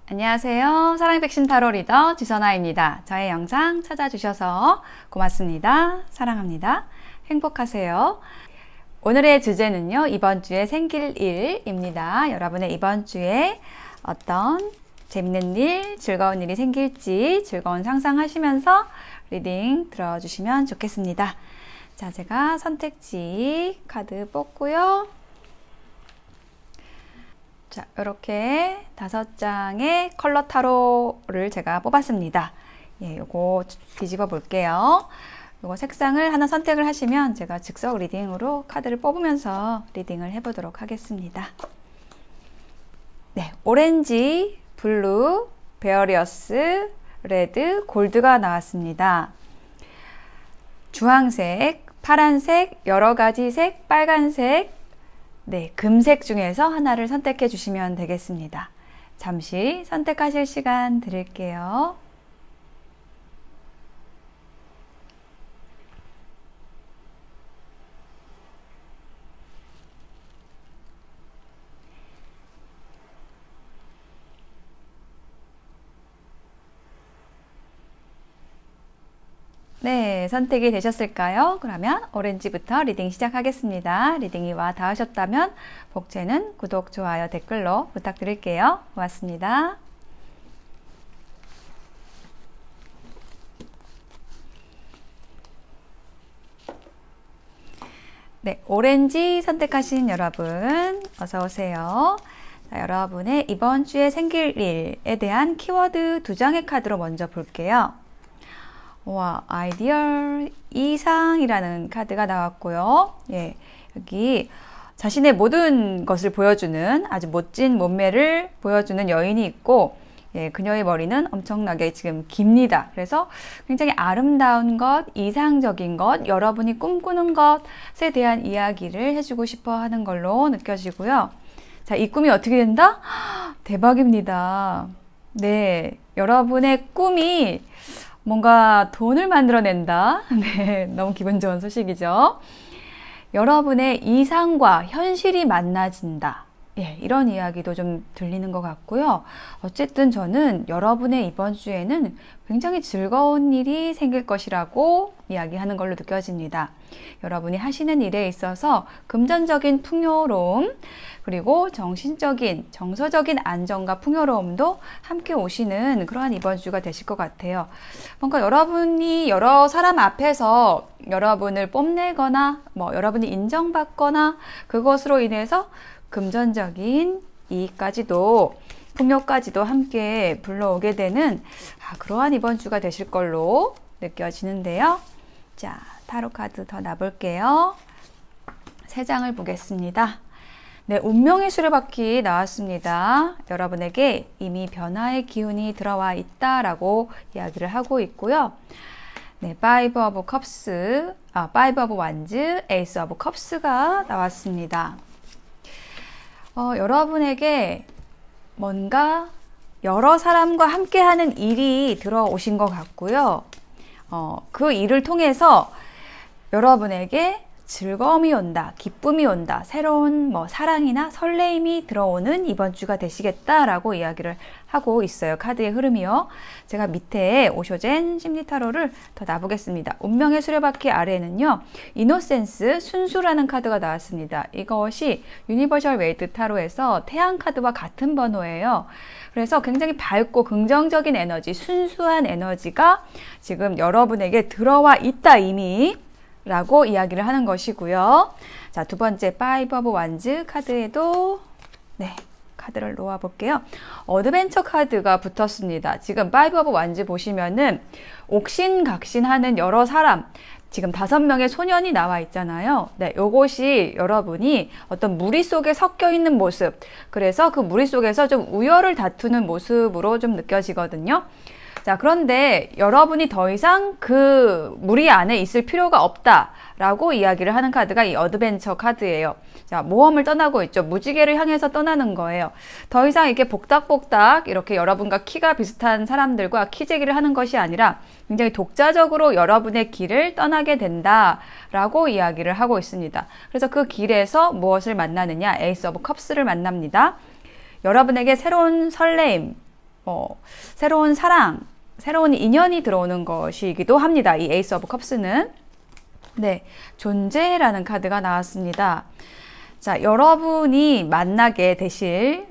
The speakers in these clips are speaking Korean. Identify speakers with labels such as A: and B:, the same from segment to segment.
A: 안녕하세요. 사랑의 백신 타로 리더 주선아입니다. 저의 영상 찾아주셔서 고맙습니다. 사랑합니다. 행복하세요. 오늘의 주제는요, 이번 주에 생길 일입니다. 여러분의 이번 주에 어떤 재밌는 일, 즐거운 일이 생길지 즐거운 상상하시면서 리딩 들어주시면 좋겠습니다. 자, 제가 선택지 카드 뽑고요. 자, 이렇게 5장의 컬러 타로를 제가 뽑았습니다. 예, 요거 뒤집어 볼게요. 요거 색상을 하나 선택을 하시면 제가 즉석 리딩으로 카드를 뽑으면서 리딩을 해보도록 하겠습니다. 네, 오렌지, 블루, 베어리어스, 레드, 골드가 나왔습니다. 주황색, 파란색, 여러 가지 색, 빨간색, 네, 금색 중에서 하나를 선택해 주시면 되겠습니다. 잠시 선택하실 시간 드릴게요. 네, 선택이 되셨을까요? 그러면 오렌지부터 리딩 시작하겠습니다. 리딩이 와 닿으셨다면 복채는 구독, 좋아요, 댓글로 부탁드릴게요. 고맙습니다. 네, 오렌지 선택하신 여러분 어서 오세요. 자, 여러분의 이번 주에 생길 일에 대한 키워드 2장의 카드로 먼저 볼게요. 와, 아이디얼 이상이라는 카드가 나왔고요. 예, 여기 자신의 모든 것을 보여주는 아주 멋진 몸매를 보여주는 여인이 있고, 예, 그녀의 머리는 엄청나게 지금 깁니다. 그래서 굉장히 아름다운 것, 이상적인 것, 여러분이 꿈꾸는 것에 대한 이야기를 해주고 싶어 하는 걸로 느껴지고요. 자, 이 꿈이 어떻게 된다? 대박입니다. 네, 여러분의 꿈이 뭔가 돈을 만들어낸다. 네, 너무 기분 좋은 소식이죠. 여러분의 이상과 현실이 만나진다. 예, 이런 이야기도 좀 들리는 것 같고요. 어쨌든 저는 여러분의 이번 주에는 굉장히 즐거운 일이 생길 것이라고 이야기하는 걸로 느껴집니다. 여러분이 하시는 일에 있어서 금전적인 풍요로움, 그리고 정신적인, 정서적인 안정과 풍요로움도 함께 오시는 그러한 이번 주가 되실 것 같아요. 뭔가 여러분이 여러 사람 앞에서 여러분을 뽐내거나, 여러분이 인정받거나, 그것으로 인해서 금전적인 이익까지도, 풍요까지도 함께 불러오게 되는 그러한 이번 주가 되실 걸로 느껴지는데요. 자, 타로 카드 더 놔볼게요. 3장을 보겠습니다. 네, 운명의 수레바퀴 나왔습니다. 여러분에게 이미 변화의 기운이 들어와 있다라고 이야기를 하고 있고요. 네, 파이브 오브 컵스, 파이브 오브 완즈, 에이스 오브 컵스가 나왔습니다. 여러분에게 뭔가 여러 사람과 함께하는 일이 들어오신 것 같고요. 그 일을 통해서 여러분에게 즐거움이 온다, 기쁨이 온다, 새로운 사랑이나 설레임이 들어오는 이번 주가 되시겠다라고 이야기를 하고 있어요. 카드의 흐름이요. 제가 밑에 오쇼젠 심리타로를 더 놔보겠습니다. 운명의 수레바퀴 아래에는요, 이노센스, 순수라는 카드가 나왔습니다. 이것이 유니버셜 웨이트 타로에서 태양 카드와 같은 번호예요. 그래서 굉장히 밝고 긍정적인 에너지, 순수한 에너지가 지금 여러분에게 들어와 있다 이미 라고 이야기를 하는 것이고요. 자, 두 번째 파이브 오브 완즈 카드에도 네, 카드를 놓아 볼게요. 어드벤처 카드가 붙었습니다. 지금 파이브 오브 완즈 보시면은 옥신각신하는 여러 사람, 지금 5명의 소년이 나와 있잖아요. 네, 요것이 여러분이 어떤 무리 속에 섞여 있는 모습, 그래서 그 무리 속에서 좀 우열을 다투는 모습으로 좀 느껴지거든요. 자, 그런데 여러분이 더 이상 그 무리 안에 있을 필요가 없다라고 이야기를 하는 카드가 이 어드벤처 카드예요. 자, 모험을 떠나고 있죠. 무지개를 향해서 떠나는 거예요. 더 이상 이렇게 복닥복닥 이렇게 여러분과 키가 비슷한 사람들과 키재기를 하는 것이 아니라 굉장히 독자적으로 여러분의 길을 떠나게 된다라고 이야기를 하고 있습니다. 그래서 그 길에서 무엇을 만나느냐? 에이스 오브 컵스를 만납니다. 여러분에게 새로운 설레임, 새로운 사랑, 새로운 인연이 들어오는 것이기도 합니다. 이 에이스 오브 컵스는. 네, 존재라는 카드가 나왔습니다. 자, 여러분이 만나게 되실,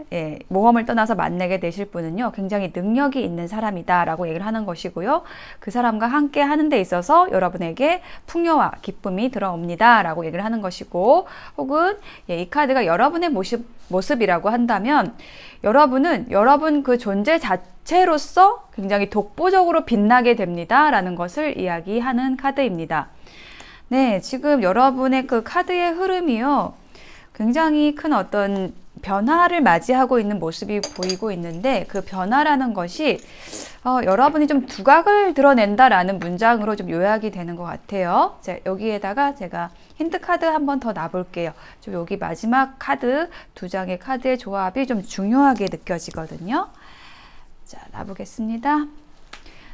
A: 모험을 떠나서 만나게 되실 분은요, 굉장히 능력이 있는 사람이다 라고 얘기를 하는 것이고요. 그 사람과 함께 하는 데 있어서 여러분에게 풍요와 기쁨이 들어옵니다 라고 얘기를 하는 것이고, 혹은 이 카드가 여러분의 모습이라고 한다면, 여러분은 여러분 그 존재 자체로서 굉장히 독보적으로 빛나게 됩니다 라는 것을 이야기하는 카드입니다. 네, 지금 여러분의 그 카드의 흐름이요, 굉장히 큰 어떤 변화를 맞이하고 있는 모습이 보이고 있는데, 그 변화라는 것이 여러분이 좀 두각을 드러낸다라는 문장으로 좀 요약이 되는 것 같아요. 자, 여기에다가 제가 힌트 카드 한 번 더 놔볼게요. 좀 여기 마지막 카드, 두 장의 카드의 조합이 좀 중요하게 느껴지거든요. 자, 놔보겠습니다.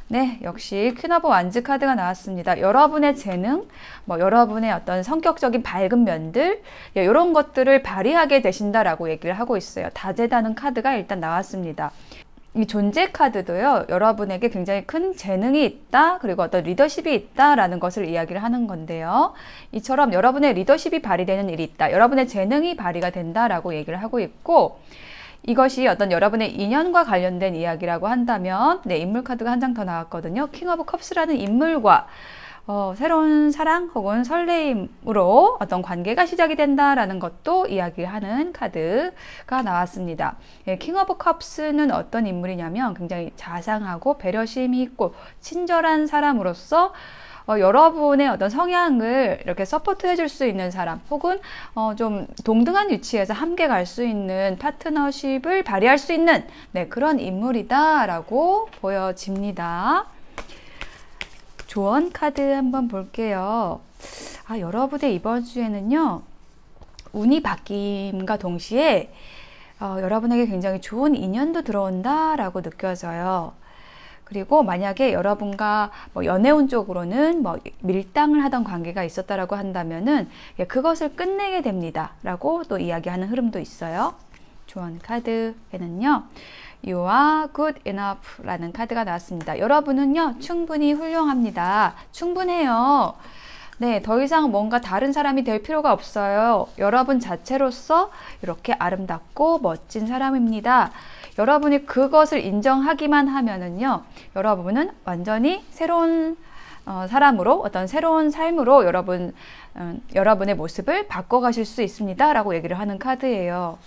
A: 네, 역시 퀸 오브 완즈 카드가 나왔습니다. 여러분의 재능, 여러분의 어떤 성격적인 밝은 면들, 이런 것들을 발휘하게 되신다라고 얘기를 하고 있어요. 다재다능 카드가 일단 나왔습니다. 이 존재 카드도요, 여러분에게 굉장히 큰 재능이 있다, 그리고 어떤 리더십이 있다라는 것을 이야기를 하는 건데요. 이처럼 여러분의 리더십이 발휘되는 일이 있다, 여러분의 재능이 발휘가 된다라고 얘기를 하고 있고, 이것이 어떤 여러분의 인연과 관련된 이야기라고 한다면, 네, 인물 카드가 한 장 더 나왔거든요. 킹 오브 컵스라는 인물과 새로운 사랑 혹은 설레임으로 어떤 관계가 시작이 된다라는 것도 이야기하는 카드가 나왔습니다. 킹 오브 컵스는 어떤 인물이냐면 굉장히 자상하고 배려심이 있고 친절한 사람으로서 여러분의 어떤 성향을 이렇게 서포트 해줄 수 있는 사람, 혹은 좀 동등한 위치에서 함께 갈 수 있는 파트너십을 발휘할 수 있는, 네, 그런 인물이다 라고 보여집니다. 조언 카드 한번 볼게요. 여러분의 이번 주에는요, 운이 바뀜과 동시에 여러분에게 굉장히 좋은 인연도 들어온다 라고 느껴져요. 그리고 만약에 여러분과 연애운 쪽으로는 밀당을 하던 관계가 있었다라고 한다면은 그것을 끝내게 됩니다 라고 또 이야기하는 흐름도 있어요. 조언 카드에는요, You are good enough 라는 카드가 나왔습니다. 여러분은요, 충분히 훌륭합니다. 충분해요. 네, 더 이상 뭔가 다른 사람이 될 필요가 없어요. 여러분 자체로서 이렇게 아름답고 멋진 사람입니다. 여러분이 그것을 인정하기만 하면은요, 여러분은 완전히 새로운 사람으로, 어떤 새로운 삶으로 여러분의 모습을 바꿔가실 수 있습니다 라고 얘기를 하는 카드예요.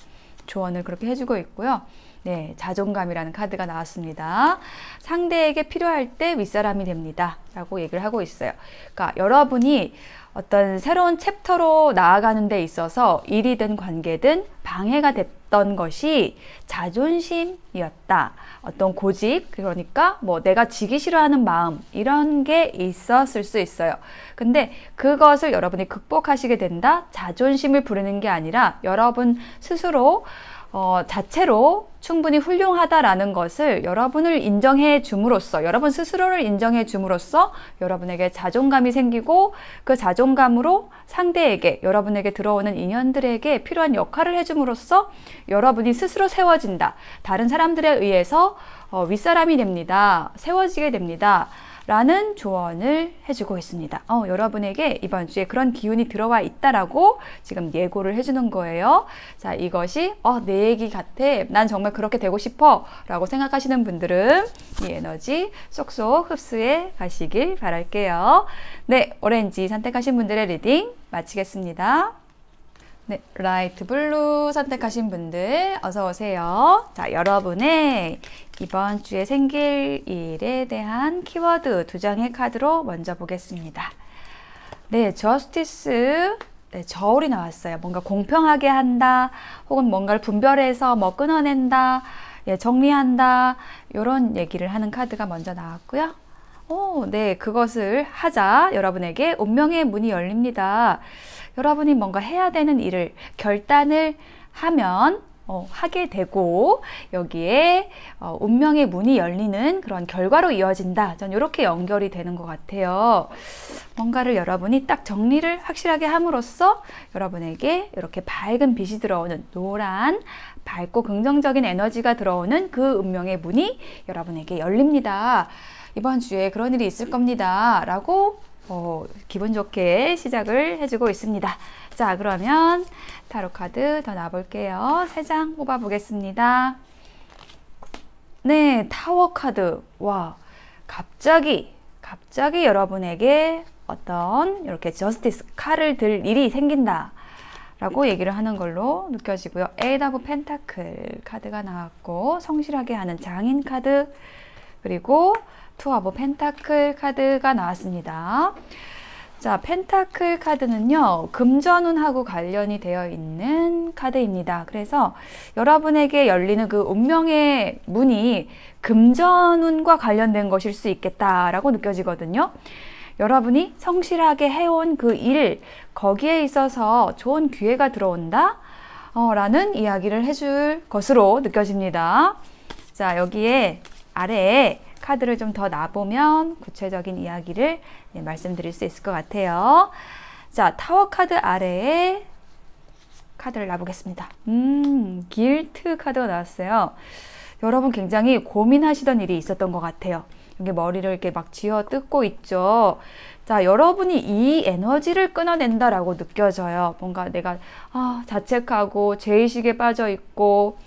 A: 조언을 그렇게 해주고 있고요. 네, 자존감이라는 카드가 나왔습니다. 상대에게 필요할 때 윗사람이 됩니다 라고 얘기를 하고 있어요. 그러니까 여러분이 어떤 새로운 챕터로 나아가는 데 있어서 일이든 관계든 방해가 됐던 것이 자존심이었다. 어떤 고집, 그러니까 내가 지기 싫어하는 마음, 이런 게 있었을 수 있어요. 근데 그것을 여러분이 극복하시게 된다? 자존심을 부리는 게 아니라 여러분 스스로 자체로 충분히 훌륭하다라는 것을 여러분을 인정해 줌으로써, 여러분 스스로를 인정해 줌으로써 여러분에게 자존감이 생기고, 그 자존감으로 상대에게, 여러분에게 들어오는 인연들에게 필요한 역할을 해줌으로써 여러분이 스스로 세워진다. 다른 사람들에 의해서 윗사람이 됩니다. 세워지게 됩니다. 라는 조언을 해주고 있습니다. 여러분에게 이번 주에 그런 기운이 들어와 있다라고 지금 예고를 해주는 거예요. 자, 이것이 내 얘기 같아, 난 정말 그렇게 되고 싶어 라고 생각하시는 분들은 이 에너지 쏙쏙 흡수해 가시길 바랄게요. 네, 오렌지 선택하신 분들의 리딩 마치겠습니다. 네, 라이트 블루 선택하신 분들 어서 오세요. 자, 여러분의 이번 주에 생길 일에 대한 키워드 두 장의 카드로 먼저 보겠습니다. 네, 저스티스, 네, 저울이 나왔어요. 뭔가 공평하게 한다, 혹은 뭔가를 분별해서 끊어낸다, 예, 정리한다. 이런 얘기를 하는 카드가 먼저 나왔고요. 네, 그것을 하자. 여러분에게 운명의 문이 열립니다. 여러분이 뭔가 해야 되는 일을 결단을 하면 하게 되고 여기에 운명의 문이 열리는 그런 결과로 이어진다. 전 이렇게 연결이 되는 것 같아요. 뭔가를 여러분이 딱 정리를 확실하게 함으로써 여러분에게 이렇게 밝은 빛이 들어오는 노란 밝고 긍정적인 에너지가 들어오는 그 운명의 문이 여러분에게 열립니다. 이번 주에 그런 일이 있을 겁니다. 라고 기분 좋게 시작을 해주고 있습니다. 자, 그러면 타로 카드 더 놔볼게요. 3장 뽑아 보겠습니다. 네, 타워 카드. 와, 갑자기 여러분에게 어떤 이렇게 저스티스 칼을 들 일이 생긴다 라고 얘기를 하는 걸로 느껴지고요. 에이드 오브 펜타클 카드가 나왔고 성실하게 하는 장인 카드, 그리고 투 오브 펜타클 카드가 나왔습니다. 자, 펜타클 카드는요, 금전운하고 관련이 되어 있는 카드입니다. 그래서 여러분에게 열리는 그 운명의 문이 금전운과 관련된 것일 수 있겠다라고 느껴지거든요. 여러분이 성실하게 해온 그 일, 거기에 있어서 좋은 기회가 들어온다 라는 이야기를 해줄 것으로 느껴집니다. 자, 여기에 아래에 카드를 좀 더 놔보면 구체적인 이야기를 말씀드릴 수 있을 것 같아요. 자, 타워 카드 아래에 카드를 놔보겠습니다. 길트 카드가 나왔어요. 여러분 굉장히 고민하시던 일이 있었던 것 같아요. 여기 머리를 이렇게 막 쥐어 뜯고 있죠. 자, 여러분이 이 에너지를 끊어낸다라고 느껴져요. 뭔가 내가 자책하고 죄의식에 빠져 있고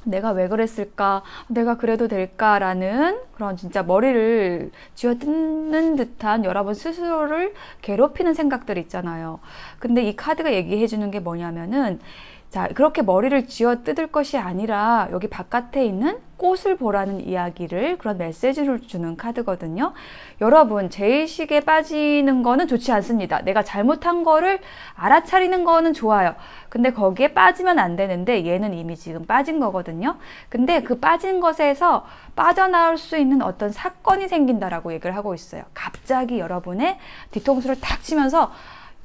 A: 내가 왜 그랬을까? 내가 그래도 될까라는 그런 진짜 머리를 쥐어뜯는 듯한 여러분 스스로를 괴롭히는 생각들 있잖아요. 근데 이 카드가 얘기해 주는 게 뭐냐면은, 자, 그렇게 머리를 쥐어뜯을 것이 아니라 여기 바깥에 있는 꽃을 보라는 이야기를, 그런 메시지를 주는 카드거든요. 여러분, 죄의식에 빠지는 거는 좋지 않습니다. 내가 잘못한 거를 알아차리는 거는 좋아요. 근데 거기에 빠지면 안 되는데 얘는 이미 지금 빠진 거거든요. 근데 그 빠진 것에서 빠져나올 수 있는 어떤 사건이 생긴다라고 얘기를 하고 있어요. 갑자기 여러분의 뒤통수를 탁 치면서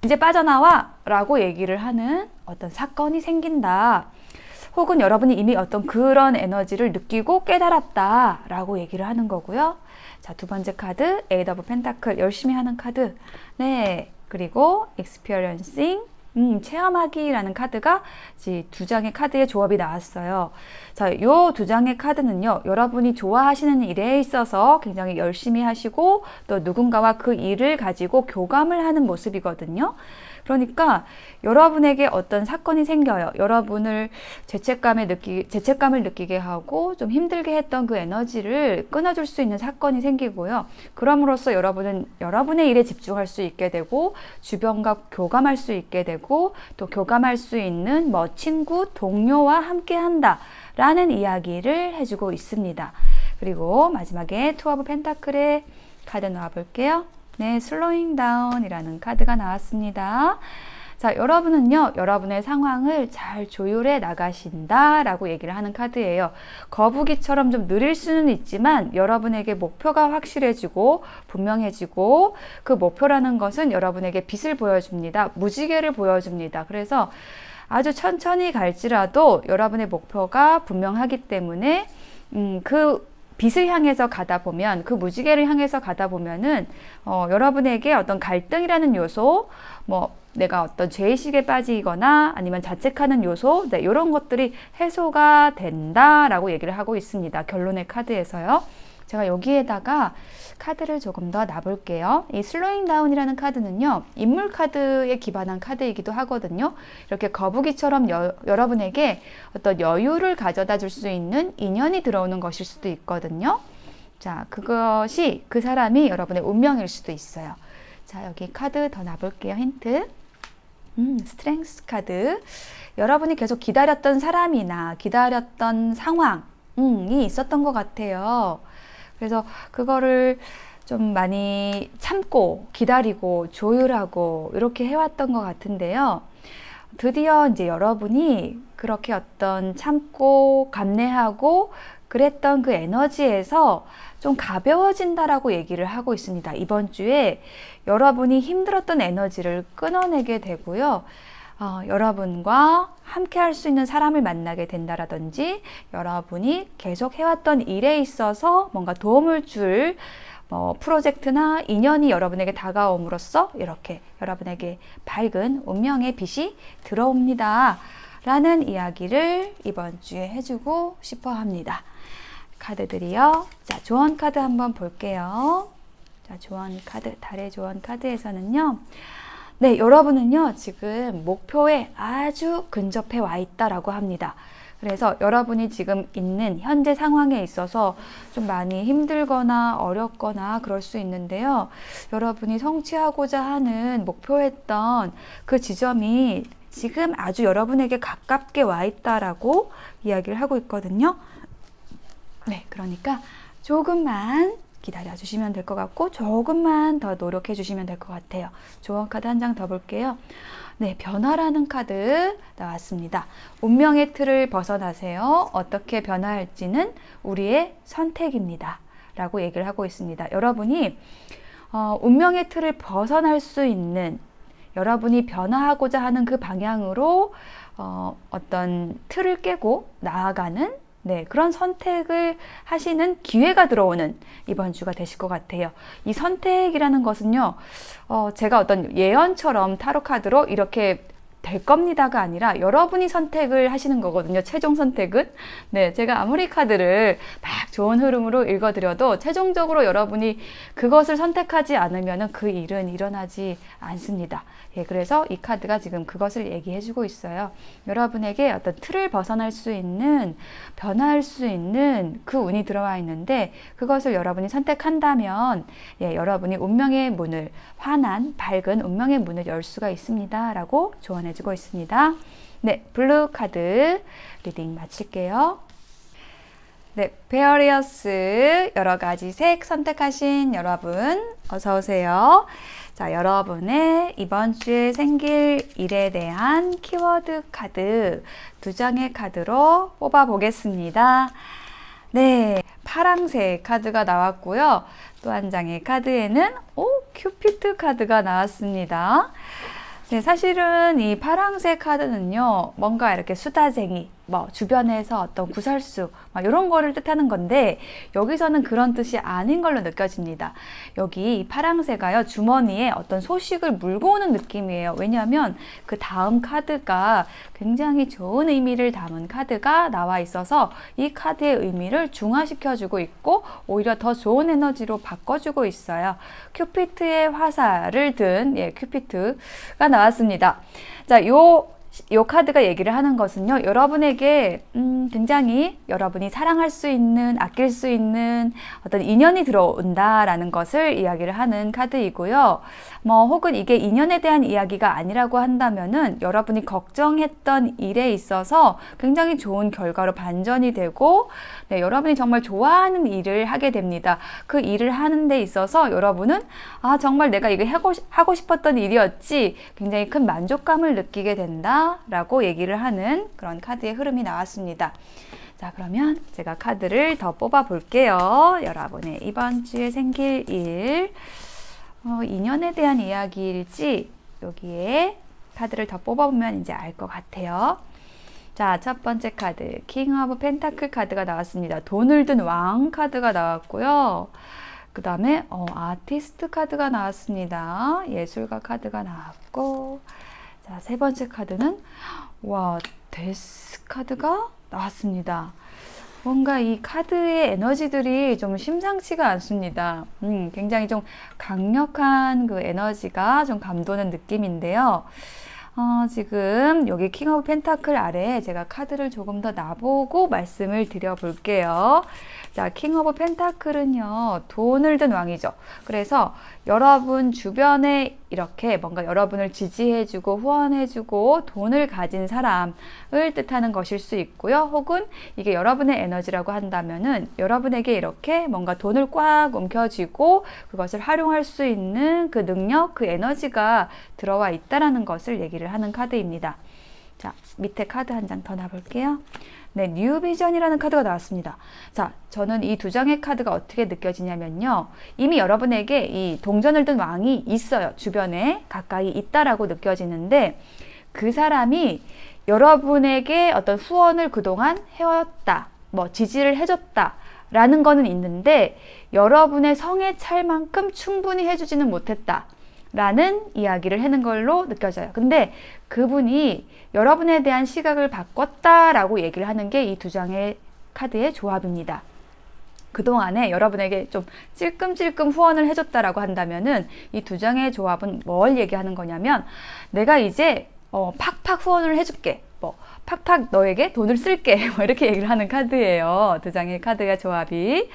A: 이제 빠져나와 라고 얘기를 하는 어떤 사건이 생긴다. 혹은 여러분이 이미 어떤 그런 에너지를 느끼고 깨달았다 라고 얘기를 하는 거고요. 자, 두 번째 카드 에이드 오브 펜타클, 열심히 하는 카드. 네, 그리고 experiencing, 체험하기라는 카드가 두 장의 카드의 조합이 나왔어요. 자, 요 두 장의 카드는요, 여러분이 좋아하시는 일에 있어서 굉장히 열심히 하시고 또 누군가와 그 일을 가지고 교감을 하는 모습이거든요. 그러니까 여러분에게 어떤 사건이 생겨요. 여러분을 죄책감을 느끼게 하고 좀 힘들게 했던 그 에너지를 끊어줄 수 있는 사건이 생기고요. 그럼으로써 여러분은 여러분의 일에 집중할 수 있게 되고 주변과 교감할 수 있게 되고 또 교감할 수 있는 친구, 동료와 함께 한다 라는 이야기를 해주고 있습니다. 그리고 마지막에 투 오브 펜타클의 카드 놔볼게요. 네, 슬로잉 다운이라는 카드가 나왔습니다. 자, 여러분은요, 여러분의 상황을 잘 조율해 나가신다 라고 얘기를 하는 카드예요. 거북이처럼 좀 느릴 수는 있지만 여러분에게 목표가 확실해지고 분명해지고, 그 목표라는 것은 여러분에게 빛을 보여줍니다. 무지개를 보여줍니다. 그래서 아주 천천히 갈지라도 여러분의 목표가 분명하기 때문에 그 빛을 향해서 가다 보면, 그 무지개를 향해서 가다 보면은 여러분에게 어떤 갈등이라는 요소, 내가 어떤 죄의식에 빠지거나 아니면 자책하는 요소, 네, 이런 것들이 해소가 된다라고 얘기를 하고 있습니다. 결론의 카드에서요. 제가 여기에다가 카드를 조금 더 놔볼게요. 이 슬로잉 다운이라는 카드는요, 인물 카드에 기반한 카드이기도 하거든요. 이렇게 거북이처럼 여러분에게 어떤 여유를 가져다 줄 수 있는 인연이 들어오는 것일 수도 있거든요. 자, 그것이 그 사람이 여러분의 운명일 수도 있어요. 자, 여기 카드 더 놔볼게요. 힌트. 스트렝스 카드. 여러분이 계속 기다렸던 사람이나 기다렸던 상황이 있었던 것 같아요. 그래서 그거를 좀 많이 참고 기다리고 조율하고 이렇게 해왔던 것 같은데요. 드디어 이제 여러분이 그렇게 어떤 참고 감내하고 그랬던 그 에너지에서 좀 가벼워진다라고 얘기를 하고 있습니다. 이번 주에 여러분이 힘들었던 에너지를 끊어내게 되고요. 여러분과 함께 할 수 있는 사람을 만나게 된다라든지 여러분이 계속 해왔던 일에 있어서 뭔가 도움을 줄 프로젝트나 인연이 여러분에게 다가옴으로써 이렇게 여러분에게 밝은 운명의 빛이 들어옵니다. 라는 이야기를 이번 주에 해주고 싶어 합니다. 카드들이요. 자, 조언 카드 한번 볼게요. 자, 조언 카드, 달의 조언 카드에서는요. 네, 여러분은요, 지금 목표에 아주 근접해 와 있다라고 합니다. 그래서 여러분이 지금 있는 현재 상황에 있어서 좀 많이 힘들거나 어렵거나 그럴 수 있는데요. 여러분이 성취하고자 하는 목표했던 그 지점이 지금 아주 여러분에게 가깝게 와 있다라고 이야기를 하고 있거든요. 네, 그러니까 조금만 기다려 주시면 될 것 같고 조금만 더 노력해 주시면 될 것 같아요. 조언 카드 한 장 더 볼게요. 네, 변화라는 카드 나왔습니다. 운명의 틀을 벗어나세요. 어떻게 변화할지는 우리의 선택입니다. 라고 얘기를 하고 있습니다. 여러분이 운명의 틀을 벗어날 수 있는 여러분이 변화하고자 하는 그 방향으로 어떤 틀을 깨고 나아가는 그런 선택을 하시는 기회가 들어오는 이번 주가 되실 것 같아요. 이 선택이라는 것은요, 제가 어떤 예언처럼 타로 카드로 이렇게 될 겁니다가 아니라 여러분이 선택을 하시는 거거든요. 최종 선택은. 네, 제가 아무리 카드를 막 좋은 흐름으로 읽어드려도 최종적으로 여러분이 그것을 선택하지 않으면 그 일은 일어나지 않습니다. 예, 그래서 이 카드가 지금 그것을 얘기해주고 있어요. 여러분에게 어떤 틀을 벗어날 수 있는, 변화할 수 있는 그 운이 들어와 있는데 그것을 여러분이 선택한다면 여러분이 운명의 문을, 환한, 밝은 운명의 문을 열 수가 있습니다. 라고 조언해주고 있습니다. 네, 블루 카드 리딩 마칠게요. 네, 베어리어스 여러 가지 색 선택하신 여러분 어서 오세요. 자, 여러분의 이번 주에 생길 일에 대한 키워드 카드 2장의 카드로 뽑아 보겠습니다. 네, 파랑색 카드가 나왔고요. 또 한 장의 카드에는 큐피드 카드가 나왔습니다. 네, 사실은 이 파랑색 카드는요, 뭔가 이렇게 수다쟁이, 주변에서 어떤 구설수, 이런 거를 뜻하는 건데, 여기서는 그런 뜻이 아닌 걸로 느껴집니다. 여기 이 파랑새가요, 주머니에 어떤 소식을 물고 오는 느낌이에요. 왜냐하면 그 다음 카드가 굉장히 좋은 의미를 담은 카드가 나와 있어서 이 카드의 의미를 중화시켜주고 있고, 오히려 더 좋은 에너지로 바꿔주고 있어요. 큐피트의 화살을 든, 큐피트가 나왔습니다. 자, 요 카드가 얘기를 하는 것은요, 여러분에게 굉장히 여러분이 사랑할 수 있는, 아낄 수 있는 어떤 인연이 들어온다라는 것을 이야기를 하는 카드이고요. 혹은 이게 인연에 대한 이야기가 아니라고 한다면은 여러분이 걱정했던 일에 있어서 굉장히 좋은 결과로 반전이 되고, 여러분이 정말 좋아하는 일을 하게 됩니다. 그 일을 하는 데 있어서 여러분은 정말 내가 이거 하고 싶었던 일이었지, 굉장히 큰 만족감을 느끼게 된다 라고 얘기를 하는 그런 카드의 흐름이 나왔습니다. 자, 그러면 제가 카드를 더 뽑아 볼게요. 여러분의 이번 주에 생길 일, 인연에 대한 이야기일지 여기에 카드를 더 뽑아보면 이제 알 것 같아요. 자, 첫 번째 카드 킹 오브 펜타클 카드가 나왔습니다. 돈을 든 왕 카드가 나왔고요. 그 다음에 아티스트 카드가 나왔습니다. 예술가 카드가 나왔고, 자, 세 번째 카드는 데스 카드가 나왔습니다. 뭔가 이 카드의 에너지들이 좀 심상치가 않습니다. 굉장히 좀 강력한 그 에너지가 좀 감도는 느낌인데요. 지금 여기 킹 오브 펜타클 아래에 제가 카드를 조금 더 놔보고 말씀을 드려볼게요. 자, 킹 오브 펜타클은요, 돈을 든 왕이죠. 그래서 여러분 주변에 이렇게 뭔가 여러분을 지지해주고 후원해주고 돈을 가진 사람을 뜻하는 것일 수 있고요. 혹은 이게 여러분의 에너지라고 한다면은 여러분에게 이렇게 뭔가 돈을 꽉 움켜쥐고 그것을 활용할 수 있는 그 능력, 그 에너지가 들어와 있다라는 것을 얘기를 이야기를 하는 카드입니다. 자, 밑에 카드 한 장 더 놔볼게요. 네, 뉴 비전이라는 카드가 나왔습니다. 자, 저는 이 두 장의 카드가 어떻게 느껴지냐면요. 이미 여러분에게 이 동전을 든 왕이 있어요. 주변에 가까이 있다라고 느껴지는데 그 사람이 여러분에게 어떤 후원을 그동안 해왔다, 뭐 지지를 해줬다 라는 거는 있는데 여러분의 성에 찰 만큼 충분히 해주지는 못했다 라는 이야기를 하는 걸로 느껴져요. 근데 그분이 여러분에 대한 시각을 바꿨다 라고 얘기를 하는 게 이 두 장의 카드의 조합입니다. 그동안에 여러분에게 좀 찔끔찔끔 후원을 해줬다라고 한다면은 이 두 장의 조합은 뭘 얘기하는 거냐면 내가 이제 팍팍 후원을 해줄게, 뭐 팍팍 너에게 돈을 쓸게, 뭐 이렇게 얘기를 하는 카드예요. 두 장의 카드의 조합이.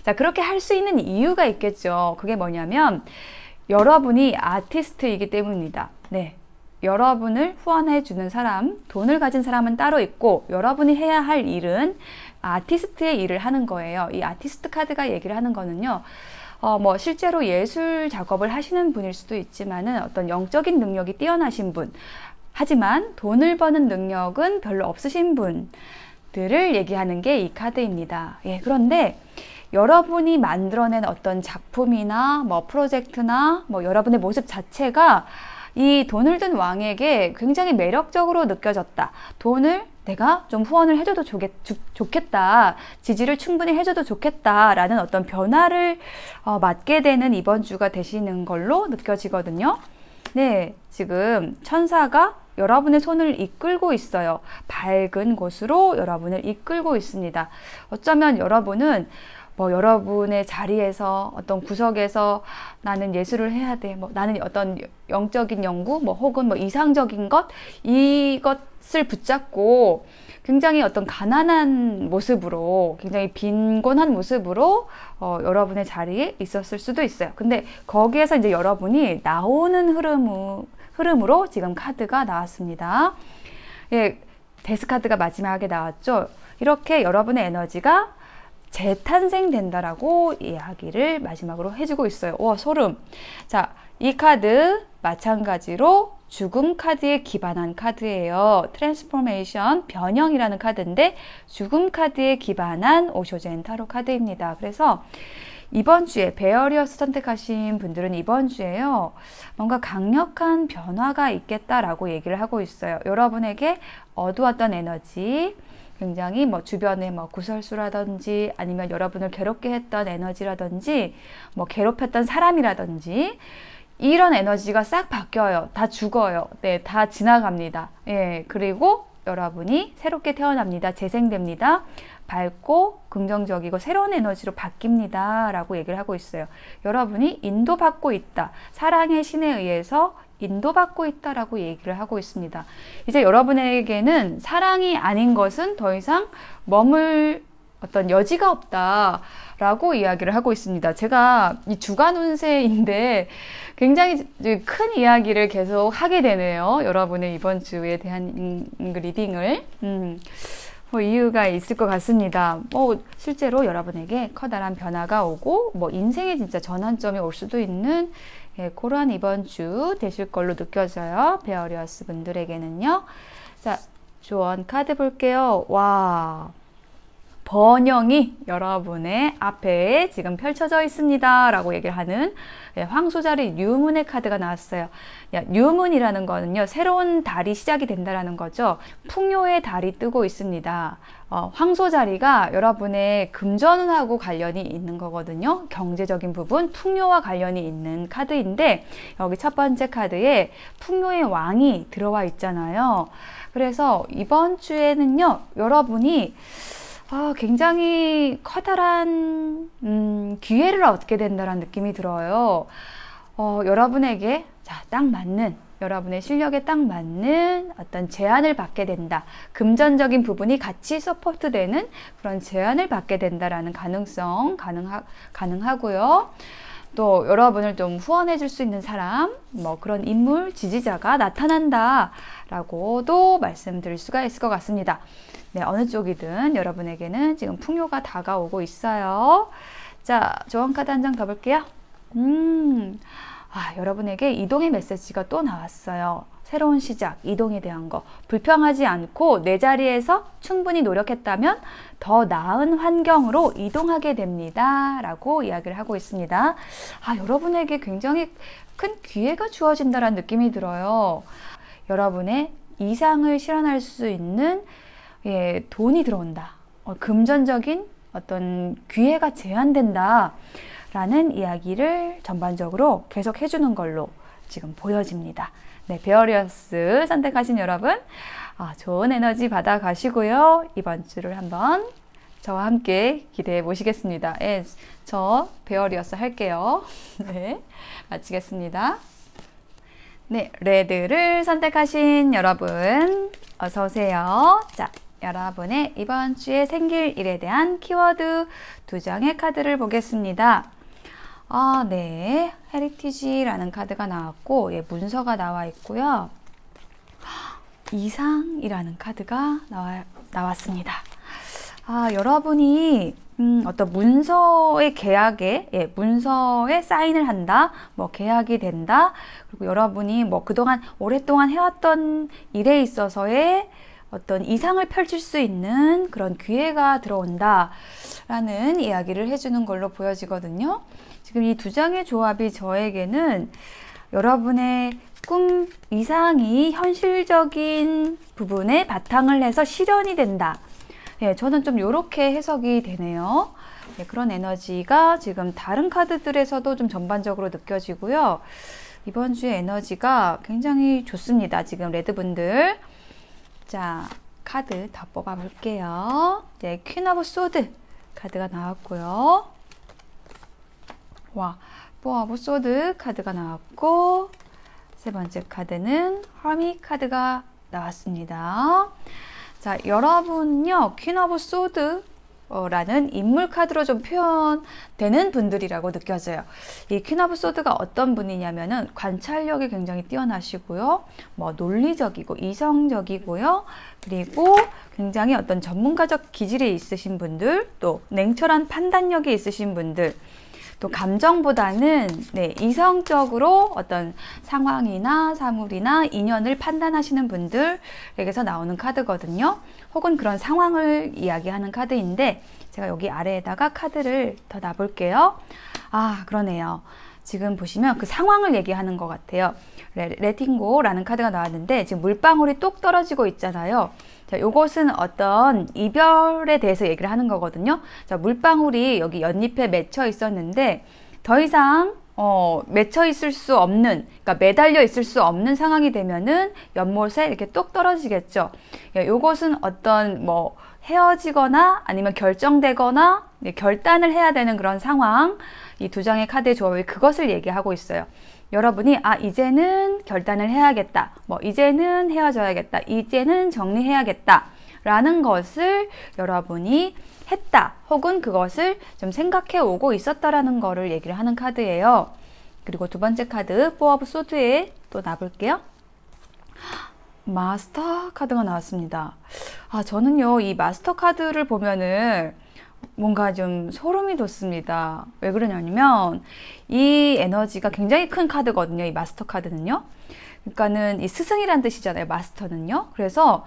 A: 자, 그렇게 할 수 있는 이유가 있겠죠. 그게 뭐냐면 여러분이 아티스트이기 때문입니다. 네, 여러분을 후원해 주는 사람, 돈을 가진 사람은 따로 있고 여러분이 해야 할 일은 아티스트의 일을 하는 거예요. 이 아티스트 카드가 얘기를 하는 거는요, 뭐 실제로 예술 작업을 하시는 분일 수도 있지만은 어떤 영적인 능력이 뛰어나신 분, 하지만 돈을 버는 능력은 별로 없으신 분들을 얘기하는 게 이 카드입니다. 예, 그런데 여러분이 만들어낸 어떤 작품이나 뭐 프로젝트나 뭐 여러분의 모습 자체가 이 돈을 든 왕에게 굉장히 매력적으로 느껴졌다. 돈을 내가 좀 후원을 해줘도 좋겠다. 지지를 충분히 해줘도 좋겠다. 라는 어떤 변화를 맞게 되는 이번 주가 되시는 걸로 느껴지거든요. 네, 지금 천사가 여러분의 손을 이끌고 있어요. 밝은 곳으로 여러분을 이끌고 있습니다. 어쩌면 여러분은 뭐 여러분의 자리에서 어떤 구석에서 나는 예술을 해야 돼, 뭐 나는 어떤 영적인 연구, 뭐 혹은 뭐 이상적인 것, 이것을 붙잡고 굉장히 어떤 가난한 모습으로, 굉장히 빈곤한 모습으로 여러분의 자리에 있었을 수도 있어요. 근데 거기에서 이제 여러분이 나오는 흐름으로 지금 카드가 나왔습니다. 예, 데스 카드가 마지막에 나왔죠. 이렇게 여러분의 에너지가 재탄생된다라고 이야기를 마지막으로 해주고 있어요. 와, 소름. 자, 이 카드 마찬가지로 죽음 카드에 기반한 카드예요. 트랜스포메이션, 변형이라는 카드인데 죽음 카드에 기반한 오쇼젠 타로 카드입니다. 그래서 이번 주에 베어리어스 선택하신 분들은 이번 주에요, 뭔가 강력한 변화가 있겠다라고 얘기를 하고 있어요. 여러분에게 어두웠던 에너지, 굉장히 뭐 주변에 뭐 구설수라든지 아니면 여러분을 괴롭게 했던 에너지라든지 뭐 괴롭혔던 사람이라든지 이런 에너지가 싹 바뀌어요. 다 죽어요. 네, 다 지나갑니다. 예, 그리고 여러분이 새롭게 태어납니다. 재생됩니다. 밝고 긍정적이고 새로운 에너지로 바뀝니다. 라고 얘기를 하고 있어요. 여러분이 인도받고 있다. 사랑의 신에 의해서 인도받고 있다라고 얘기를 하고 있습니다. 이제 여러분에게는 사랑이 아닌 것은 더 이상 머물 어떤 여지가 없다라고 이야기를 하고 있습니다. 제가 이 주간 운세인데 굉장히 큰 이야기를 계속 하게 되네요. 여러분의 이번 주에 대한 리딩을. 뭐 이유가 있을 것 같습니다. 뭐 실제로 여러분에게 커다란 변화가 오고 뭐 인생에 진짜 전환점이 올 수도 있는, 예, 그러한 이번 주 되실 걸로 느껴져요. 베어리어스 분들에게는요. 자, 조언 카드 볼게요. 와, 번영이 여러분의 앞에 지금 펼쳐져 있습니다 라고 얘기를 하는, 예, 황소자리 뉴문의 카드가 나왔어요. 뉴문이라는 거는요, 새로운 달이 시작이 된다라는 거죠. 풍요의 달이 뜨고 있습니다. 황소자리가 여러분의 금전운하고 관련이 있는 거거든요. 경제적인 부분, 풍요와 관련이 있는 카드인데 여기 첫 번째 카드에 풍요의 왕이 들어와 있잖아요. 그래서 이번 주에는요, 여러분이 굉장히 커다란 기회를 얻게 된다는 느낌이 들어요. 여러분에게 딱 맞는, 여러분의 실력에 딱 맞는 어떤 제안을 받게 된다. 금전적인 부분이 같이 서포트되는 그런 제안을 받게 된다라는 가능성 가능하고요. 또 여러분을 좀 후원해 줄 수 있는 사람, 뭐 그런 인물, 지지자가 나타난다 라고도 말씀드릴 수가 있을 것 같습니다. 네, 어느 쪽이든 여러분에게는 지금 풍요가 다가오고 있어요. 자, 조언 카드 한 장 더 볼게요. 여러분에게 이동의 메시지가 또 나왔어요. 새로운 시작, 이동에 대한 거. 불평하지 않고 내 자리에서 충분히 노력했다면 더 나은 환경으로 이동하게 됩니다. 라고 이야기를 하고 있습니다. 여러분에게 굉장히 큰 기회가 주어진다는 느낌이 들어요. 여러분의 이상을 실현할 수 있는 돈이 들어온다. 금전적인 어떤 기회가 제한된다. 라는 이야기를 전반적으로 계속 해주는 걸로 지금 보여집니다. 네, 베어리어스 선택하신 여러분, 좋은 에너지 받아 가시고요. 이번 주를 한번 저와 함께 기대해 보시겠습니다. 저 베어리어스 할게요. 네, 마치겠습니다. 네, 레드를 선택하신 여러분, 어서 오세요. 자, 여러분의 이번 주에 생길 일에 대한 키워드 2장의 카드를 보겠습니다. 네. 헤리티지라는 카드가 나왔고, 문서가 나와 있고요. 이상이라는 카드가 나왔습니다. 여러분이 어떤 문서의 계약에, 문서에 사인을 한다, 계약이 된다, 그리고 여러분이 그동안 오랫동안 해왔던 일에 있어서의 어떤 이상을 펼칠 수 있는 그런 기회가 들어온다 라는 이야기를 해주는 걸로 보여지거든요. 지금 이 2장의 조합이 저에게는 여러분의 꿈 이상이 현실적인 부분에 바탕을 해서 실현이 된다. 저는 좀 이렇게 해석이 되네요. 그런 에너지가 지금 다른 카드들에서도 좀 전반적으로 느껴지고요. 이번 주의 에너지가 굉장히 좋습니다. 지금 레드분들. 자, 카드 더 뽑아 볼게요. 퀸 오브 소드 카드가 나왔고요. 포 오브 소드 카드가 나왔고, 세 번째 카드는 허밋 카드가 나왔습니다. 자, 여러분요, 퀸 오브 소드 라는 인물 카드로 좀 표현되는 분들이라고 느껴져요. 이 퀸 오브 소드가 어떤 분이냐면은 관찰력이 굉장히 뛰어나시고요. 논리적이고 이성적이고요. 그리고 굉장히 어떤 전문가적 기질이 있으신 분들, 또 냉철한 판단력이 있으신 분들, 또 감정보다는 이성적으로 어떤 상황이나 사물이나 인연을 판단하시는 분들에게서 나오는 카드거든요. 혹은 그런 상황을 이야기하는 카드인데, 제가 여기 아래에다가 카드를 더 놔볼게요. 그러네요. 지금 보시면 그 상황을 얘기하는 것 같아요. 레팅고라는 카드가 나왔는데, 지금 물방울이 똑 떨어지고 있잖아요. 자, 요것은 어떤 이별에 대해서 얘기를 하는 거거든요. 자, 물방울이 여기 연잎에 맺혀 있었는데 더 이상 맺혀 있을 수 없는, 그러니까 매달려 있을 수 없는 상황이 되면은 연못에 이렇게 똑 떨어지겠죠. 요것은 어떤 헤어지거나 아니면 결정되거나 결단을 해야 되는 그런 상황, 이 2장의 카드의 조합이 그것을 얘기하고 있어요. 여러분이 이제는 결단을 해야겠다, 이제는 헤어져야겠다, 이제는 정리해야겠다 라는 것을 여러분이 했다, 혹은 그것을 좀 생각해 오고 있었다라는 거를 얘기를 하는 카드예요. 그리고 두 번째 카드, 포 오브 소드에 또 놔볼게요. 마스터 카드가 나왔습니다. 저는요, 이 마스터 카드를 보면은 뭔가 좀 소름이 돋습니다. 왜 그러냐면 이 에너지가 굉장히 큰 카드거든요. 이 마스터 카드는요. 그러니까는 이 스승이란 뜻이잖아요. 마스터는요. 그래서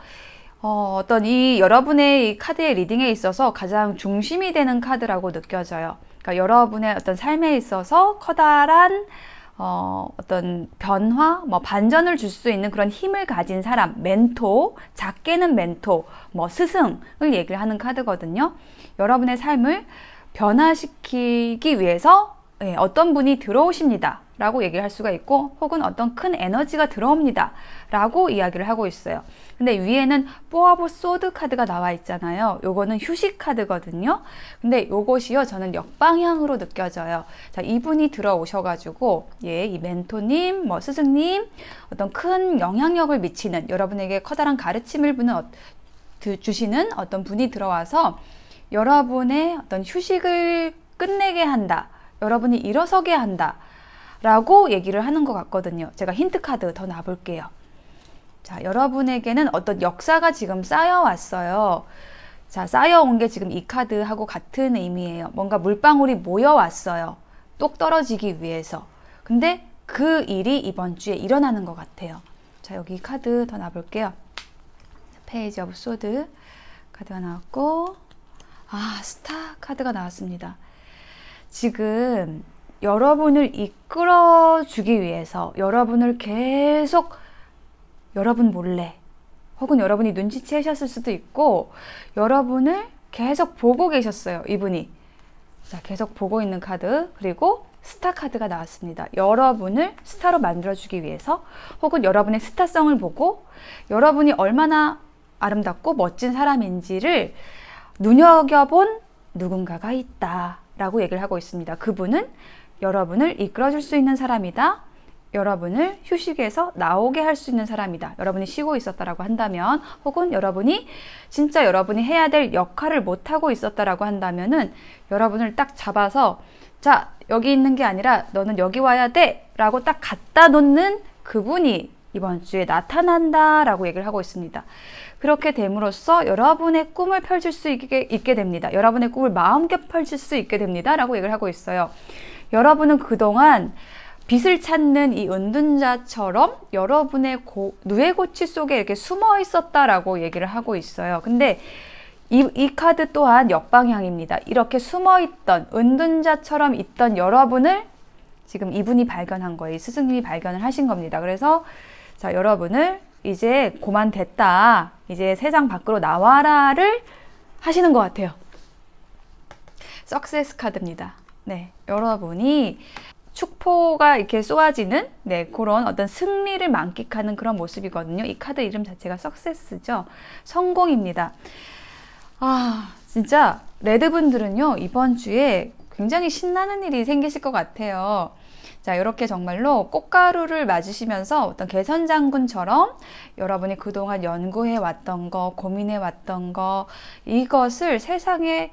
A: 어떤 이 여러분의 이 카드의 리딩에 있어서 가장 중심이 되는 카드라고 느껴져요. 그러니까 여러분의 어떤 삶에 있어서 커다란 어떤 변화, 반전을 줄 수 있는 그런 힘을 가진 사람, 멘토, 작게는 멘토, 스승을 얘기를 하는 카드거든요. 여러분의 삶을 변화시키기 위해서 어떤 분이 들어오십니다 라고 얘기를 할 수가 있고, 혹은 어떤 큰 에너지가 들어옵니다 라고 이야기를 하고 있어요. 근데 위에는 포 오브 소드 카드가 나와 있잖아요. 요거는 휴식 카드거든요. 근데 요것이요, 저는 역방향으로 느껴져요. 자, 이분이 들어오셔가지고 이 멘토님, 스승님, 어떤 큰 영향력을 미치는, 여러분에게 커다란 가르침을 주시는 어떤 분이 들어와서 여러분의 어떤 휴식을 끝내게 한다, 여러분이 일어서게 한다 라고 얘기를 하는 것 같거든요. 제가 힌트 카드 더 놔볼게요. 자, 여러분에게는 어떤 역사가 지금 쌓여왔어요. 자, 쌓여온 게 지금 이 카드하고 같은 의미예요. 뭔가 물방울이 모여왔어요. 똑 떨어지기 위해서. 근데 그 일이 이번 주에 일어나는 것 같아요. 자, 여기 카드 더 놔볼게요. 페이지 오브 소드 카드가 나왔고, 스타 카드가 나왔습니다. 지금 여러분을 이끌어주기 위해서 여러분을 계속 여러분 몰래 혹은 여러분이 눈치채셨을 수도 있고 여러분을 계속 보고 계셨어요. 이분이. 자, 계속 보고 있는 카드, 그리고 스타 카드가 나왔습니다. 여러분을 스타로 만들어주기 위해서 혹은 여러분의 스타성을 보고 여러분이 얼마나 아름답고 멋진 사람인지를 눈여겨본 누군가가 있다 라고 얘기를 하고 있습니다. 그분은 여러분을 이끌어줄 수 있는 사람이다. 여러분을 휴식에서 나오게 할 수 있는 사람이다. 여러분이 쉬고 있었다라고 한다면, 혹은 여러분이 진짜 여러분이 해야 될 역할을 못하고 있었다라고 한다면은 여러분을 딱 잡아서, 자, 여기 있는 게 아니라 너는 여기 와야 돼 라고 딱 갖다 놓는 그분이 이번 주에 나타난다 라고 얘기를 하고 있습니다. 그렇게 됨으로써 여러분의 꿈을 펼칠 수 있게 됩니다. 여러분의 꿈을 마음껏 펼칠 수 있게 됩니다 라고 얘기를 하고 있어요. 여러분은 그동안 빛을 찾는 이 은둔자처럼 여러분의 누에고치 속에 이렇게 숨어 있었다라고 얘기를 하고 있어요. 근데 이 카드 또한 역방향입니다. 이렇게 숨어 있던 은둔자처럼 있던 여러분을 지금 이분이 발견한 거예요. 이 스승님이 발견을 하신 겁니다. 그래서 자, 여러분을 이제 고만 됐다, 이제 세상 밖으로 나와라를 하시는 것 같아요. 석세스 카드입니다. 네, 여러분이 축포가 이렇게 쏘아지는, 네, 그런 어떤 승리를 만끽하는 그런 모습이거든요. 이 카드 이름 자체가 석세스죠. 성공입니다. 진짜 레드분들은요, 이번 주에 굉장히 신나는 일이 생기실 것 같아요. 자, 이렇게 정말로 꽃가루를 맞으시면서 어떤 개선장군처럼 여러분이 그동안 연구해 왔던 거, 고민해 왔던 거, 이것을 세상에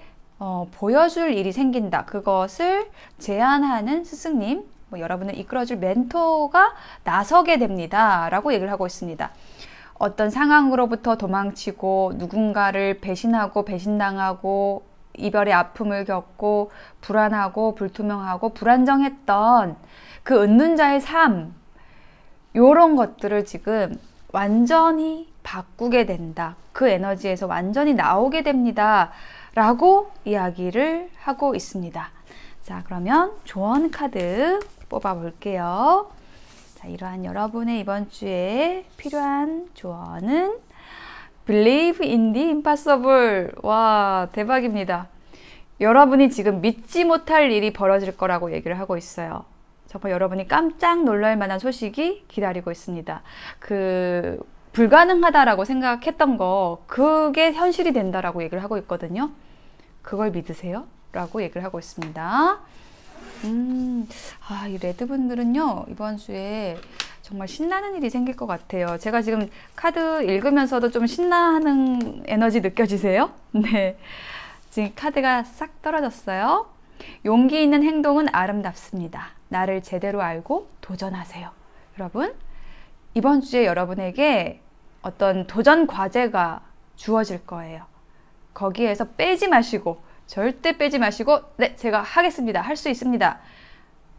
A: 보여줄 일이 생긴다. 그것을 제안하는 스승님, 여러분을 이끌어줄 멘토가 나서게 됩니다 라고 얘기를 하고 있습니다. 어떤 상황으로부터 도망치고 누군가를 배신하고 배신당하고 이별의 아픔을 겪고 불안하고 불투명하고 불안정했던 그 은둔자의 삶, 요런 것들을 지금 완전히 바꾸게 된다. 그 에너지에서 완전히 나오게 됩니다 라고 이야기를 하고 있습니다. 자, 그러면 조언 카드 뽑아 볼게요. 자, 이러한 여러분의 이번 주에 필요한 조언은 Believe in the impossible. 와, 대박입니다. 여러분이 지금 믿지 못할 일이 벌어질 거라고 얘기를 하고 있어요. 정말 여러분이 깜짝 놀랄 만한 소식이 기다리고 있습니다. 불가능하다라고 생각했던 거, 그게 현실이 된다라고 얘기를 하고 있거든요. 그걸 믿으세요? 라고 얘기를 하고 있습니다. 이 레드분들은요, 이번 주에 정말 신나는 일이 생길 것 같아요. 제가 지금 카드 읽으면서도 좀 신나는 에너지 느껴지세요? 네. 지금 카드가 싹 떨어졌어요. 용기 있는 행동은 아름답습니다. 나를 제대로 알고 도전하세요. 여러분, 이번 주에 여러분에게 어떤 도전 과제가 주어질 거예요. 거기에서 빼지 마시고, 절대 빼지 마시고, 네, 제가 하겠습니다. 할 수 있습니다.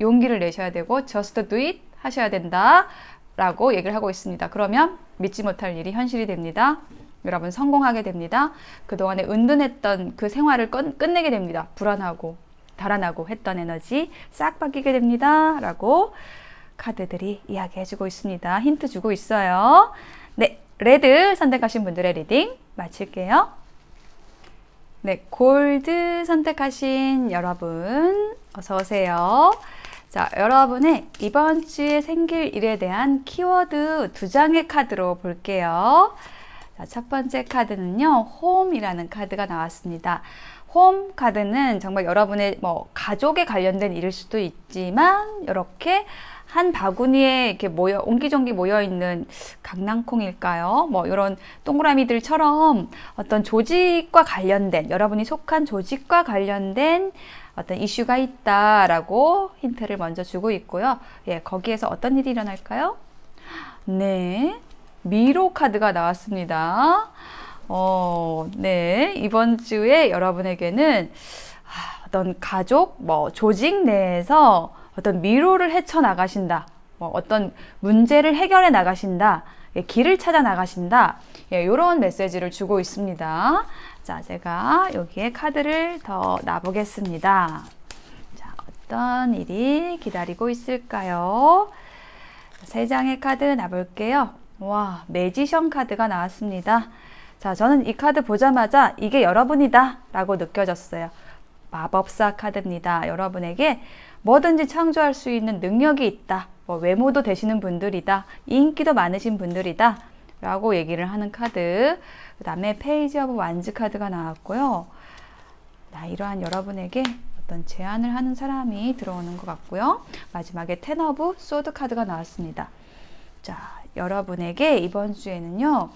A: 용기를 내셔야 되고, just do it 하셔야 된다 라고 얘기를 하고 있습니다. 그러면 믿지 못할 일이 현실이 됩니다. 여러분 성공하게 됩니다. 그동안에 은둔했던 그 생활을 끝내게 됩니다. 불안하고 달아나고 했던 에너지 싹 바뀌게 됩니다 라고 카드들이 이야기해주고 있습니다. 힌트 주고 있어요. 네, 레드 선택하신 분들의 리딩 마칠게요. 네, 골드 선택하신 여러분 어서 오세요. 자, 여러분의 이번 주에 생길 일에 대한 키워드 2장의 카드로 볼게요. 자, 첫 번째 카드는요, 홈이라는 카드가 나왔습니다. 홈 카드는 정말 여러분의 가족에 관련된 일일 수도 있지만, 이렇게 한 바구니에 이렇게 옹기종기 모여있는 강낭콩일까요? 이런 동그라미들처럼 어떤 조직과 관련된, 여러분이 속한 조직과 관련된 어떤 이슈가 있다라고 힌트를 먼저 주고 있고요. 예, 거기에서 어떤 일이 일어날까요? 네, 미로 카드가 나왔습니다. 네, 이번 주에 여러분에게는 어떤 가족, 조직 내에서 어떤 미로를 헤쳐나가신다. 뭐 어떤 문제를 해결해 나가신다, 길을 찾아 나가신다, 이런 메시지를 주고 있습니다. 자, 제가 여기에 카드를 더 놔보겠습니다. 자, 어떤 일이 기다리고 있을까요? 3장의 카드 놔볼게요. 와, 매지션 카드가 나왔습니다. 자, 저는 이 카드 보자마자 이게 여러분이다 라고 느껴졌어요. 마법사 카드입니다. 여러분에게 뭐든지 창조할 수 있는 능력이 있다. 뭐 외모도 되시는 분들이다. 인기도 많으신 분들이다. 라고 얘기를 하는 카드. 그 다음에 페이지 오브 완즈 카드가 나왔고요. 이러한 여러분에게 어떤 제안을 하는 사람이 들어오는 것 같고요. 마지막에 텐 오브 소드 카드가 나왔습니다. 자, 여러분에게 이번 주에는요,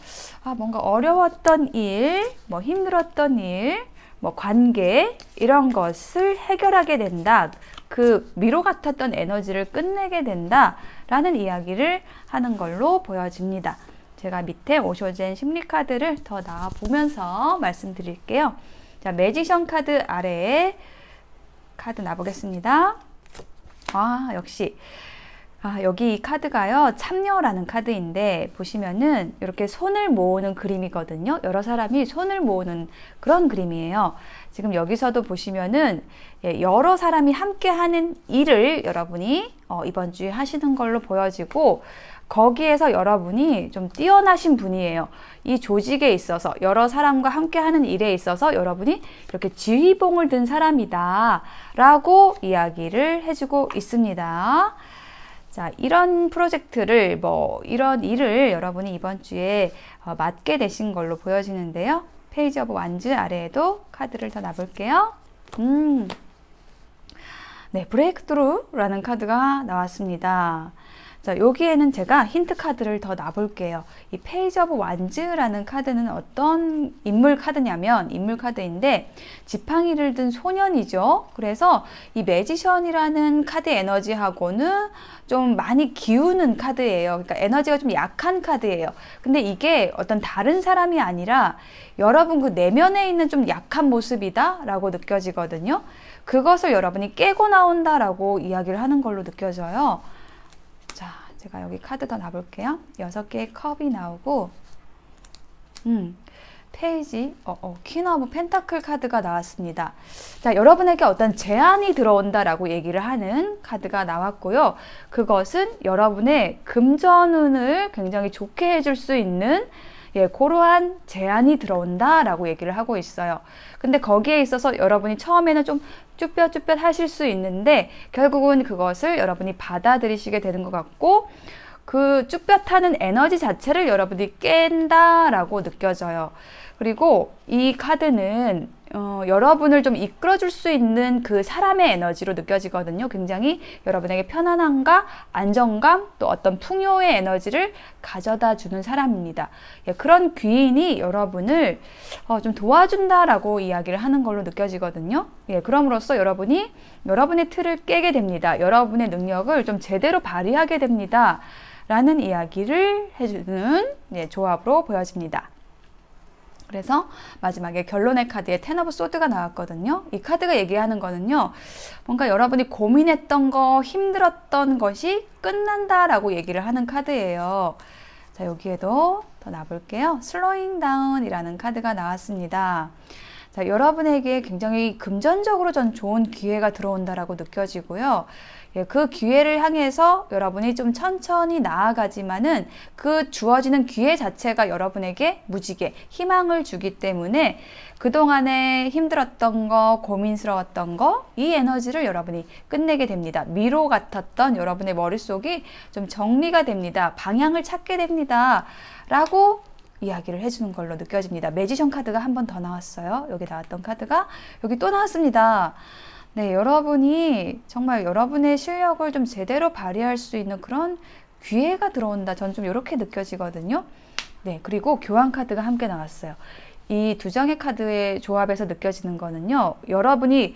A: 뭔가 어려웠던 일, 뭐 힘들었던 일, 뭐 관계, 이런 것을 해결하게 된다. 그 미로 같았던 에너지를 끝내게 된다. 라는 이야기를 하는 걸로 보여집니다. 제가 밑에 오쇼젠 심리 카드를 더 나와 보면서 말씀드릴게요. 자, 매지션 카드 아래에 카드 놔보겠습니다. 역시. 여기 이 카드가요, 참여라는 카드인데, 보시면은 이렇게 손을 모으는 그림이거든요. 여러 사람이 손을 모으는 그런 그림이에요. 지금 여기서도 보시면은, 여러 사람이 함께 하는 일을 여러분이 이번 주에 하시는 걸로 보여지고, 거기에서 여러분이 좀 뛰어나신 분이에요. 이 조직에 있어서, 여러 사람과 함께 하는 일에 있어서 여러분이 이렇게 지휘봉을 든 사람이다 라고 이야기를 해주고 있습니다. 자, 이런 프로젝트를, 이런 일을 여러분이 이번 주에 맡게 되신 걸로 보여지는데요. 페이지 오브 완즈 아래에도 카드를 더 놔볼게요. 네, 브레이크트루라는 카드가 나왔습니다. 자, 여기에는 제가 힌트 카드를 더 놔볼게요. 이 페이지 오브 완즈라는 카드는 어떤 인물 카드냐면, 인물 카드인데 지팡이를 든 소년이죠. 그래서 이 매지션이라는 카드 에너지하고는 좀 많이 기우는 카드예요. 그러니까 에너지가 좀 약한 카드예요. 근데 이게 어떤 다른 사람이 아니라 여러분 그 내면에 있는 좀 약한 모습이다 라고 느껴지거든요. 그것을 여러분이 깨고 나온다라고 이야기를 하는 걸로 느껴져요. 자, 제가 여기 카드 더 놔볼게요. 6개의 컵이 나오고, 페이지, 퀸 오브 펜타클 카드가 나왔습니다. 자, 여러분에게 어떤 제안이 들어온다라고 얘기를 하는 카드가 나왔고요. 그것은 여러분의 금전운을 굉장히 좋게 해줄 수 있는 그러한 제안이 들어온다라고 얘기를 하고 있어요. 근데 거기에 있어서 여러분이 처음에는 좀 쭈뼛쭈뼛 하실 수 있는데 결국은 그것을 여러분이 받아들이시게 되는 것 같고, 그 쭈뼛하는 에너지 자체를 여러분이 깬다라고 느껴져요. 그리고 이 카드는 여러분을 좀 이끌어줄 수 있는 그 사람의 에너지로 느껴지거든요. 굉장히 여러분에게 편안함과 안정감, 또 어떤 풍요의 에너지를 가져다 주는 사람입니다. 그런 귀인이 여러분을 좀 도와준다라고 이야기를 하는 걸로 느껴지거든요. 그럼으로써 여러분이 여러분의 틀을 깨게 됩니다. 여러분의 능력을 좀 제대로 발휘하게 됩니다. 라는 이야기를 해주는 조합으로 보여집니다. 그래서 마지막에 결론의 카드에 텐 오브 소드가 나왔거든요. 이 카드가 얘기하는 거는요, 뭔가 여러분이 고민했던 거, 힘들었던 것이 끝난다라고 얘기를 하는 카드예요. 자, 여기에도 더 놔볼게요. 슬로잉 다운이라는 카드가 나왔습니다. 자, 여러분에게 굉장히 금전적으로 전 좋은 기회가 들어온다라고 느껴지고요. 그 기회를 향해서 여러분이 좀 천천히 나아가지만은 그 주어지는 기회 자체가 여러분에게 무지개, 희망을 주기 때문에 그동안에 힘들었던 거, 고민스러웠던 거, 이 에너지를 여러분이 끝내게 됩니다. 미로 같았던 여러분의 머릿속이 좀 정리가 됩니다. 방향을 찾게 됩니다. 라고 이야기를 해주는 걸로 느껴집니다. 매지션 카드가 한 번 더 나왔어요. 여기 나왔던 카드가 여기 또 나왔습니다. 네, 여러분이 정말 여러분의 실력을 좀 제대로 발휘할 수 있는 그런 기회가 들어온다. 전 좀 이렇게 느껴지거든요. 네, 그리고 교환 카드가 함께 나왔어요. 이 두 장의 카드의 조합에서 느껴지는 거는요, 여러분이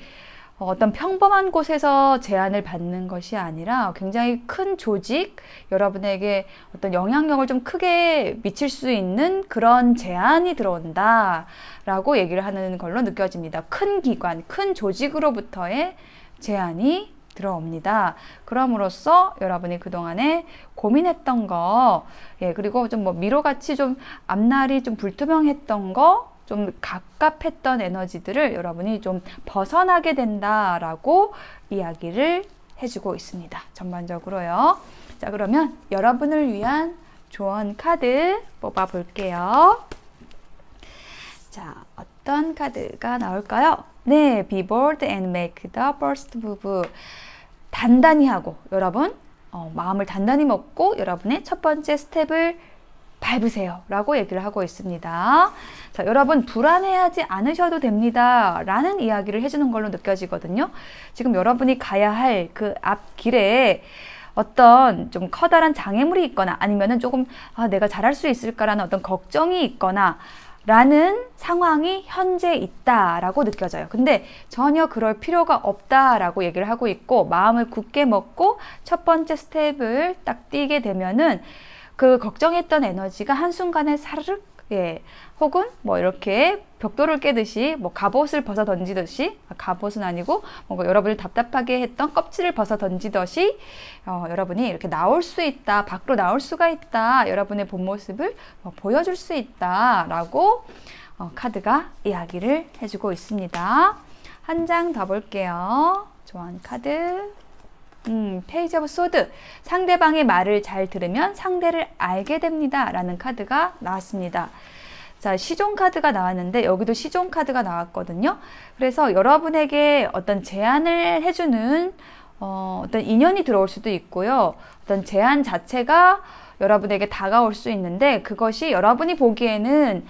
A: 어떤 평범한 곳에서 제안을 받는 것이 아니라 굉장히 큰 조직, 여러분에게 어떤 영향력을 좀 크게 미칠 수 있는 그런 제안이 들어온다 라고 얘기를 하는 걸로 느껴집니다. 큰 기관, 큰 조직으로부터의 제안이 들어옵니다. 그럼으로써 여러분이 그동안에 고민했던 거, 그리고 좀 뭐 미로같이 좀 앞날이 좀 불투명했던 거, 좀 갑갑했던 에너지들을 여러분이 좀 벗어나게 된다라고 이야기를 해주고 있습니다. 전반적으로요. 자, 그러면 여러분을 위한 조언 카드 뽑아 볼게요. 자, 어떤 카드가 나올까요? 네, be bold and make the first move. 단단히 하고, 여러분, 마음을 단단히 먹고 여러분의 첫 번째 스텝을 밟으세요 라고 얘기를 하고 있습니다. 자, 여러분 불안해하지 않으셔도 됩니다 라는 이야기를 해주는 걸로 느껴지거든요. 지금 여러분이 가야 할 그 앞길에 어떤 좀 커다란 장애물이 있거나 아니면은 조금 내가 잘할 수 있을까라는 어떤 걱정이 있거나 라는 상황이 현재 있다라고 느껴져요. 근데 전혀 그럴 필요가 없다라고 얘기를 하고 있고, 마음을 굳게 먹고 첫 번째 스텝을 딱 뛰게 되면은 그 걱정했던 에너지가 한순간에 사르륵, 혹은 뭐 이렇게 벽돌을 깨듯이 뭐 갑옷을 벗어 던지듯이, 갑옷은 아니고 뭔가 여러분을 답답하게 했던 껍질을 벗어 던지듯이 여러분이 이렇게 나올 수 있다, 밖으로 나올 수가 있다, 여러분의 본 모습을 보여줄 수 있다 라고 카드가 이야기를 해주고 있습니다. 한 장 더 볼게요. 조언 카드. 페이지 오브 소드. 상대방의 말을 잘 들으면 상대를 알게 됩니다 라는 카드가 나왔습니다. 자, 시종 카드가 나왔는데 여기도 시종 카드가 나왔거든요. 그래서 여러분에게 어떤 제안을 해주는 어떤 인연이 들어올 수도 있고요. 어떤 제안 자체가 여러분에게 다가올 수 있는데, 그것이 여러분이 보기에는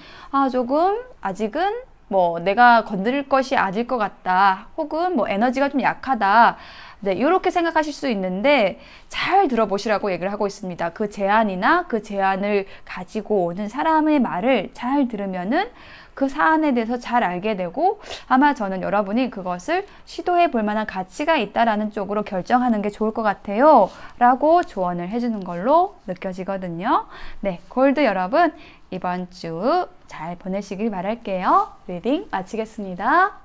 A: 조금 아직은 뭐 내가 건드릴 것이 아닐 것 같다, 혹은 뭐 에너지가 좀 약하다, 이렇게 생각하실 수 있는데 잘 들어보시라고 얘기를 하고 있습니다. 그 제안이나 그 제안을 가지고 오는 사람의 말을 잘 들으면은 그 사안에 대해서 잘 알게 되고, 아마 저는 여러분이 그것을 시도해 볼 만한 가치가 있다라는 쪽으로 결정하는 게 좋을 것 같아요 라고 조언을 해주는 걸로 느껴지거든요. 네, 골드 여러분, 이번 주 잘 보내시길 바랄게요. 리딩 마치겠습니다.